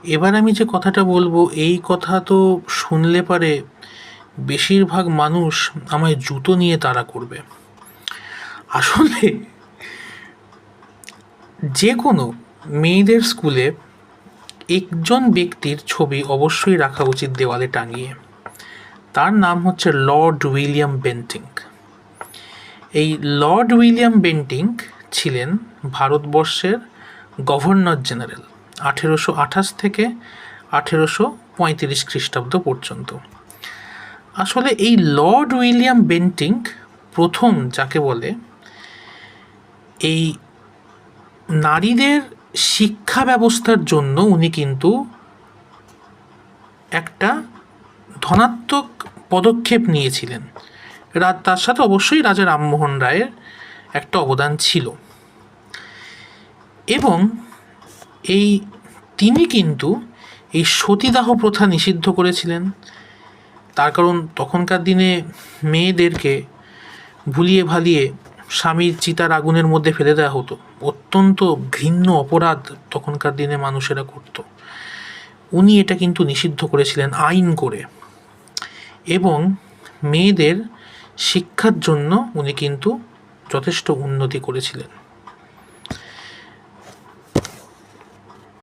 এবার আমি যে কথাটা বলবো, এই কথা তো শুনলে পারে বেশিরভাগ মানুষ আমায় জুতো নিয়ে তাড়া করবে। আসলে যে কোনো মেয়েদের স্কুলে একজন ব্যক্তির ছবি অবশ্যই রাখা উচিত দেওয়ালে টাঙিয়ে। তার নাম হচ্ছে লর্ড উইলিয়াম বেন্টিঙ্ক। এই লর্ড উইলিয়াম বেন্টিঙ্ক ছিলেন ভারতবর্ষের গভর্নর জেনারেল 1828 থেকে 1835 খ্রিস্টাব্দ পর্যন্ত। আসলে এই লর্ড উইলিয়াম বেন্টিঙ্ক প্রথম যাকে বলে এই নারীদের শিক্ষা ব্যবস্থার জন্য উনি কিন্তু একটা ধনাত্মক পদক্ষেপ নিয়েছিলেন। তার সাথে অবশ্যই রাজা রামমোহন রায়ের একটা অবদান ছিল, এবং তিনি কিন্তু এই সতীদাহ প্রথা নিষিদ্ধ করেছিলেন। তার কারণ তখনকার দিনে মেয়েদেরকে ভুলিয়ে ভালিয়ে স্বামীর চিতার আগুনের মধ্যে ফেলে দেওয়া হতো। অত্যন্ত ঘৃণ্য অপরাধ তখনকার দিনে মানুষেরা করত। উনি এটা কিন্তু নিষিদ্ধ করেছিলেন আইন করে, এবং মেয়েদের শিক্ষার জন্য উনি কিন্তু যথেষ্ট উন্নতি করেছিলেন।